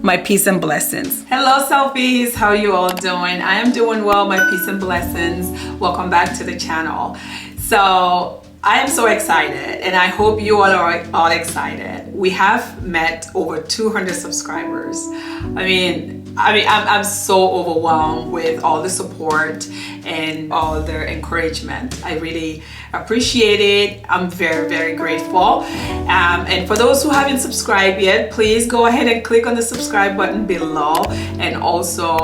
my peace and blessings. Hello selfies, how are you all doing? I am doing well, my peace and blessings. Welcome back to the channel. So I am so excited, and I hope you all are all excited. We have met over 200 subscribers. I'm so overwhelmed with all the support and all their encouragement. I really appreciate it. I'm very, very grateful. And for those who haven't subscribed yet, please go ahead and click on the subscribe button below, and also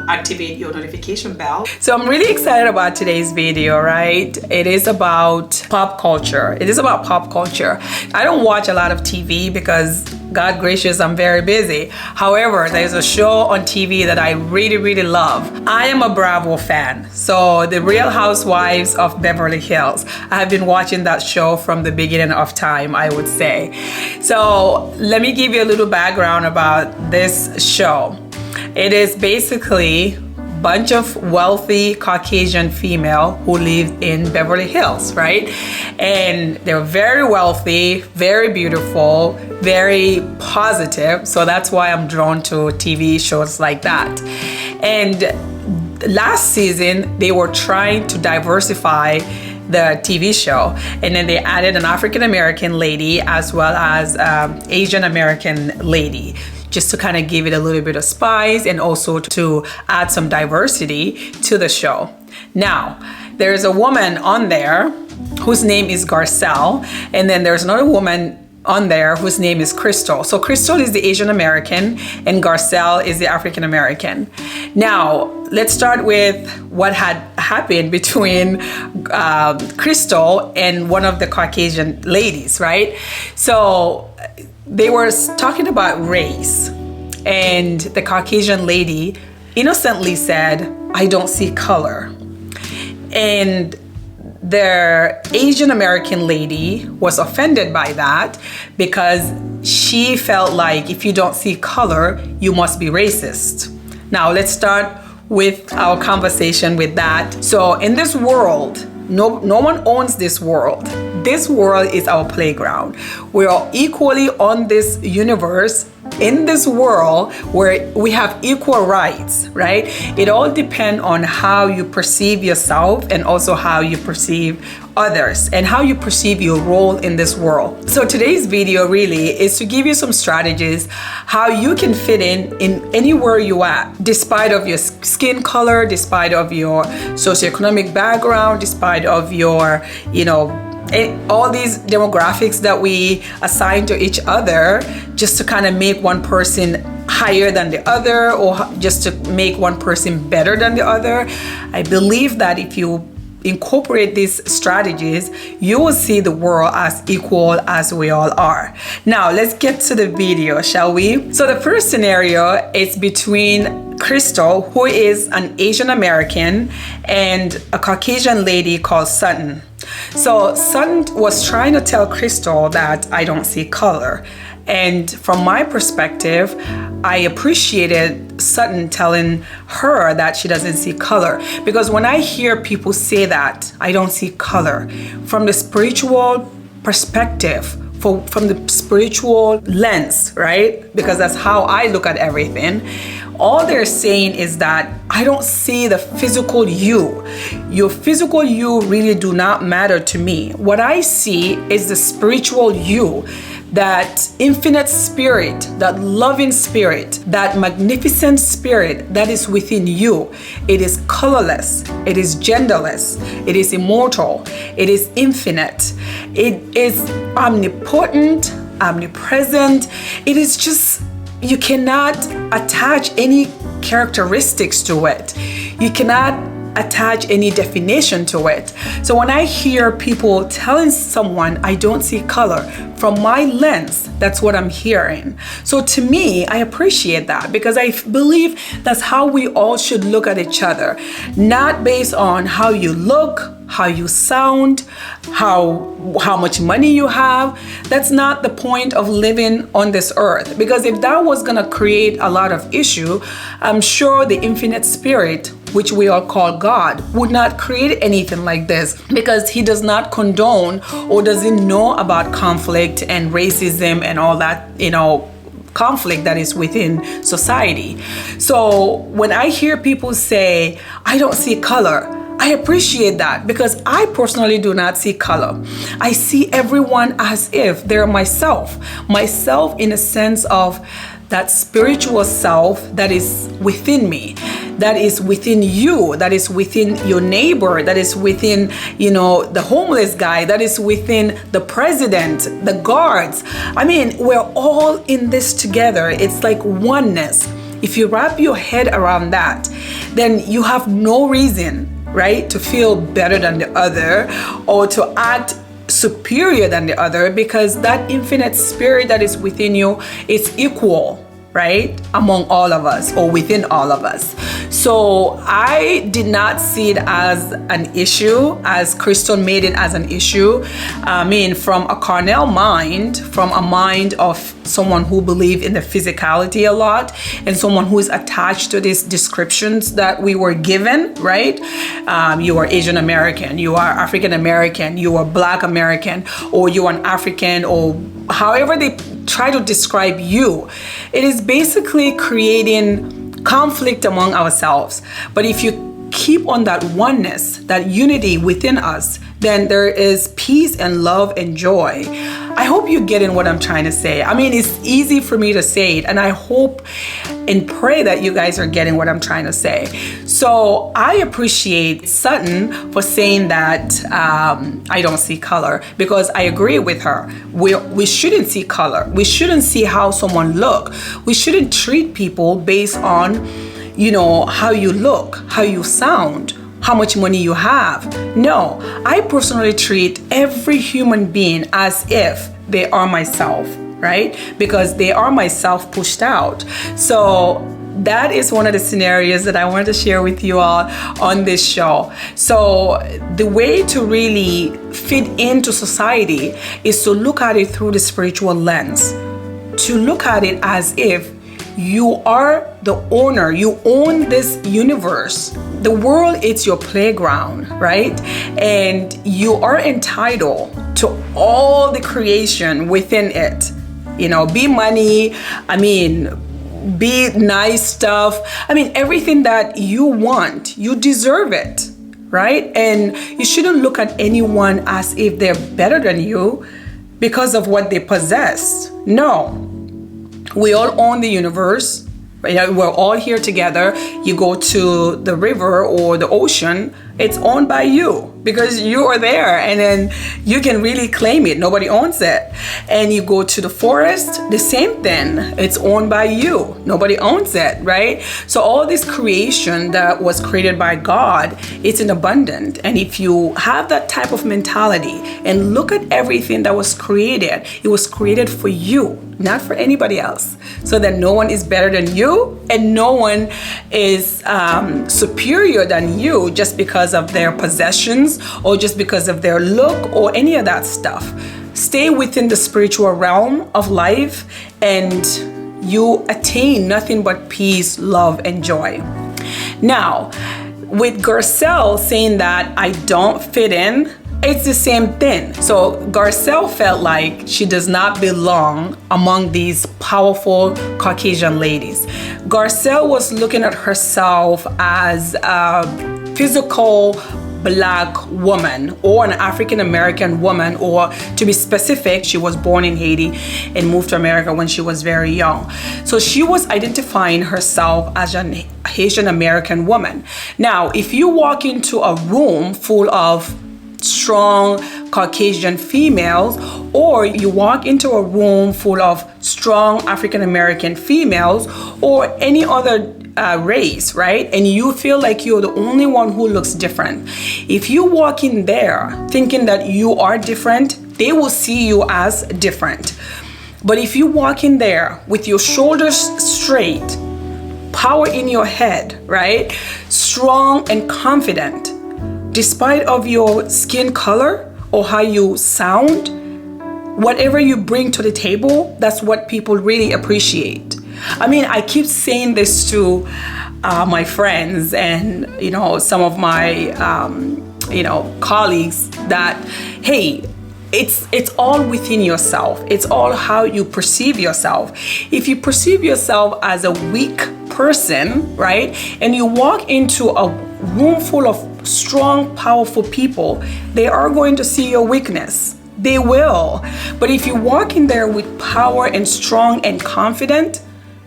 activate your notification bell. So I'm really excited about today's video, right? It is about pop culture. It is about pop culture. I don't watch a lot of TV because, God gracious, I'm very busy. However, there's a show on TV that I really, really love. I am a Bravo fan. So The Real Housewives of Beverly Hills. I have been watching that show from the beginning of time, I would say. So let me give you a little background about this show. It is basically bunch of wealthy Caucasian female who live in Beverly Hills, right? And they're very wealthy, very beautiful, very positive. So that's why I'm drawn to TV shows like that. And last season, they were trying to diversify the TV show, and then they added an African-American lady as well as Asian-American lady, just to kind of give it a little bit of spice and also to add some diversity to the show. Now, there's a woman on there whose name is Garcelle, and then there's another woman on there whose name is Crystal. So Crystal is the Asian American and Garcelle is the African American. Now, let's start with what had happened between Crystal and one of the Caucasian ladies, right? So they were talking about race, and the Caucasian lady innocently said, "I don't see color." And the Asian American lady was offended by that because she felt like if you don't see color, you must be racist. Now let's start with our conversation with that. So in this world, no one owns this world. This world is our playground. We are equally on this universe, in this world where we have equal rights, right? It all depends on how you perceive yourself and also how you perceive others and how you perceive your role in this world. So today's video really is to give you some strategies how you can fit in anywhere you are, despite of your skin color, despite of your socioeconomic background, despite of your, all these demographics that we assign to each other just to kind of make one person higher than the other or just to make one person better than the other. I believe that if you incorporate these strategies, you will see the world as equal as we all are. Now, let's get to the video, shall we? So the first scenario is between Crystal, who is an Asian American, and a Caucasian lady called Sutton. So Sutton was trying to tell Crystal that I don't see color. And from my perspective, I appreciated Sutton telling her that she doesn't see color. Because when I hear people say that, I don't see color, from the spiritual perspective, from the spiritual lens, right? Because that's how I look at everything. All they're saying is that I don't see the physical you. Your physical you really do not matter to me. What I see is the spiritual you, that infinite spirit, that loving spirit, that magnificent spirit that is within you. It is colorless, it is genderless, it is immortal, it is infinite, it is omnipotent, omnipresent. It is just, you cannot attach any characteristics to it. You cannot attach any definition to it. So when I hear people telling someone I don't see color, from my lens, that's what I'm hearing. So to me, I appreciate that because I believe that's how we all should look at each other, not based on how you look, how you sound, how much money you have. That's not the point of living on this earth, because if that was going to create a lot of issue, I'm sure the infinite spirit, which we all call God, would not create anything like this, because he does not condone or doesn't know about conflict and racism and all that, conflict that is within society. So when I hear people say, I don't see color, I appreciate that, because I personally do not see color. I see everyone as if they're myself in a sense of that spiritual self that is within me, that is within you, that is within your neighbor, that is within, the homeless guy, that is within the president, the guards. I mean, we're all in this together. It's like oneness. If you wrap your head around that, then you have no reason, right, to feel better than the other or to act superior than the other, because that infinite spirit that is within you is equal, right, among all of us or within all of us. So I did not see it as an issue as Crystal made it as an issue. I mean, from a carnal mind, from a mind of someone who believes in the physicality a lot and someone who is attached to these descriptions that we were given, right? You are Asian American, you are African American, you are Black American, or you are an African, or however they try to describe you. It is basically creating conflict among ourselves. But if you keep on that oneness, that unity within us, then there is peace and love and joy. I hope you're getting what I'm trying to say. I mean, it's easy for me to say it, and I hope and pray that you guys are getting what I'm trying to say. So I appreciate Sutton for saying that I don't see color, because I agree with her. We shouldn't see color. We shouldn't see how someone look. We shouldn't treat people based on, how you look, how you sound, how much money you have. No, I personally treat every human being as if they are myself, right? Because they are myself pushed out. So that is one of the scenarios that I wanted to share with you all on this show. So the way to really fit into society is to look at it through the spiritual lens, to look at it as if you are the owner, you own this universe. The world is your playground, right? And you are entitled to all the creation within it. Be money, be nice stuff. Everything that you want, you deserve it, right? And you shouldn't look at anyone as if they're better than you because of what they possess. No. We all own the universe. We're all here together. You go to the river or the ocean, it's owned by you because you are there, and then you can really claim it. Nobody owns it. And you go to the forest, the same thing. It's owned by you. Nobody owns it, right? So all this creation that was created by God, it's in abundance. And if you have that type of mentality and look at everything that was created, it was created for you, not for anybody else. So that no one is better than you and no one is superior than you just because of their possessions or just because of their look or any of that stuff. Stay within the spiritual realm of life and you attain nothing but peace, love, and joy. Now, with Garcelle saying that I don't fit in, it's the same thing. So Garcelle felt like she does not belong among these powerful Caucasian ladies. Garcelle was looking at herself as a physical Black woman or an African American woman, or to be specific, she was born in Haiti and moved to America when she was very young. So she was identifying herself as an Haitian American woman. Now, if you walk into a room full of strong Caucasian females, or you walk into a room full of strong African American females or any other race, right? And you feel like you're the only one who looks different. If you walk in there thinking that you are different, they will see you as different. But if you walk in there with your shoulders straight, power in your head, right? Strong and confident, despite of your skin color or how you sound, whatever you bring to the table, that's what people really appreciate. I keep saying this to my friends and, some of my, colleagues that, hey, it's all within yourself. It's all how you perceive yourself. If you perceive yourself as a weak person, right, and you walk into a room full of strong, powerful people, they are going to see your weakness. They will. But if you walk in there with power and strong and confident,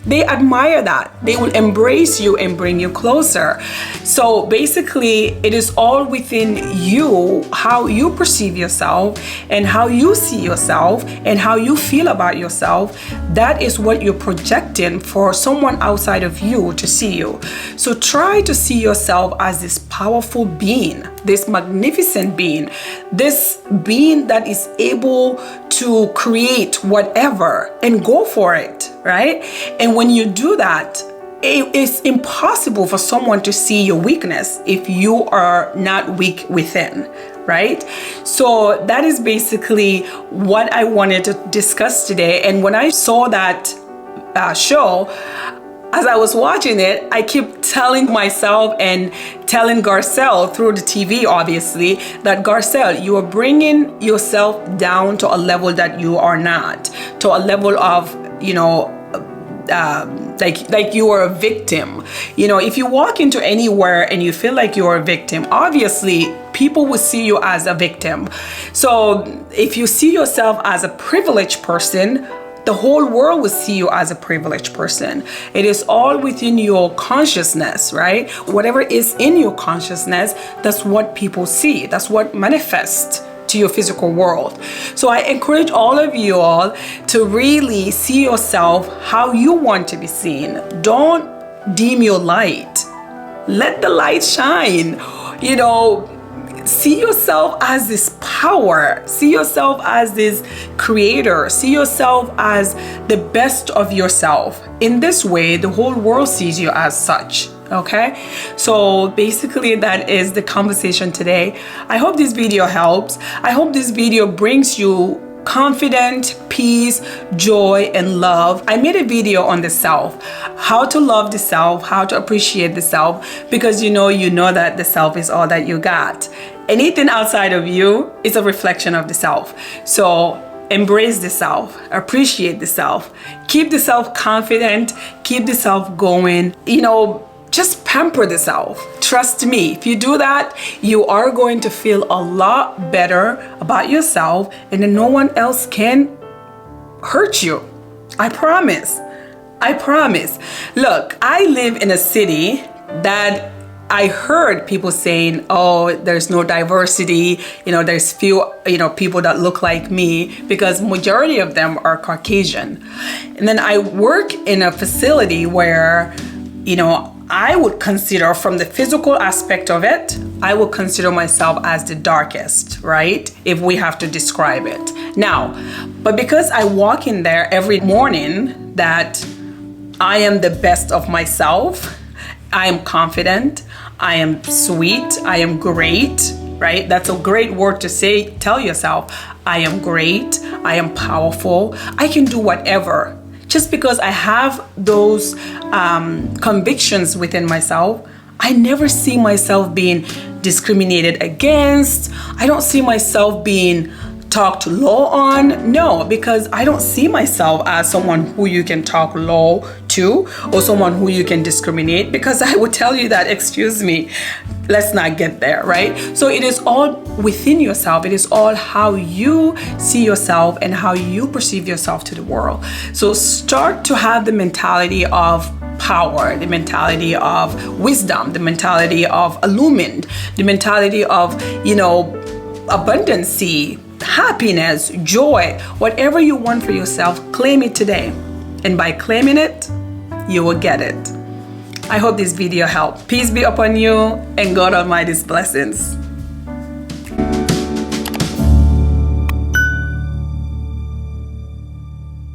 they admire that. They will embrace you and bring you closer. So basically, it is all within you, how you perceive yourself and how you see yourself and how you feel about yourself. That is what you're projecting for someone outside of you to see you. So try to see yourself as this powerful being, this magnificent being, this being that is able to create whatever and go for it, right? And when you do that, it's impossible for someone to see your weakness if you are not weak within, right? So that is basically what I wanted to discuss today. And when I saw that show, as I was watching it, I keep telling myself and telling Garcelle through the TV, obviously, that Garcelle, you are bringing yourself down to a level that you are not, to a level of, you know, like you are a victim. You know, if you walk into anywhere and you feel like you're a victim, obviously people will see you as a victim. So if you see yourself as a privileged person, the whole world will see you as a privileged person. It is all within your consciousness, right? Whatever is in your consciousness, that's what people see. That's what manifests to your physical world. So I encourage all of you all to really see yourself how you want to be seen. Don't dim your light. Let the light shine. You know, see yourself as this power. See yourself as this creator. See yourself as the best of yourself. In this way, the whole world sees you as such. Okay, so basically that is the conversation today. I hope this video helps. I hope this video brings you confidence, peace, joy, and love. I made a video on the self, how to love the self, how to appreciate the self, because you know that the self is all that you got. Anything outside of you is a reflection of the self. So embrace the self, appreciate the self, keep the self confident, keep the self going, you know, just pamper the self. Trust me, if you do that, you are going to feel a lot better about yourself, and then no one else can hurt you. I promise. I promise. Look, I live in a city that I heard people saying, oh, there's no diversity, you know, there's few, you know, people that look like me, because majority of them are Caucasian. And then I work in a facility where, you know, I would consider, from the physical aspect of it, I would consider myself as the darkest, right? If we have to describe it. Now, but because I walk in there every morning that I am the best of myself, I am confident, I am sweet, I am great, right? That's a great word to say, tell yourself, I am great, I am powerful, I can do whatever. Just because I have those convictions within myself, I never see myself being discriminated against. I don't see myself being talked low on. No, because I don't see myself as someone who you can talk low to or someone who you can discriminate, because I would tell you that, excuse me, let's not get there, right? So it is all within yourself. It is all how you see yourself and how you perceive yourself to the world. So start to have the mentality of power, the mentality of wisdom, the mentality of illumined, the mentality of, you know, abundancy, happiness, joy, whatever you want for yourself, claim it today. And by claiming it, you will get it. I hope this video helped. Peace be upon you, and God Almighty's blessings.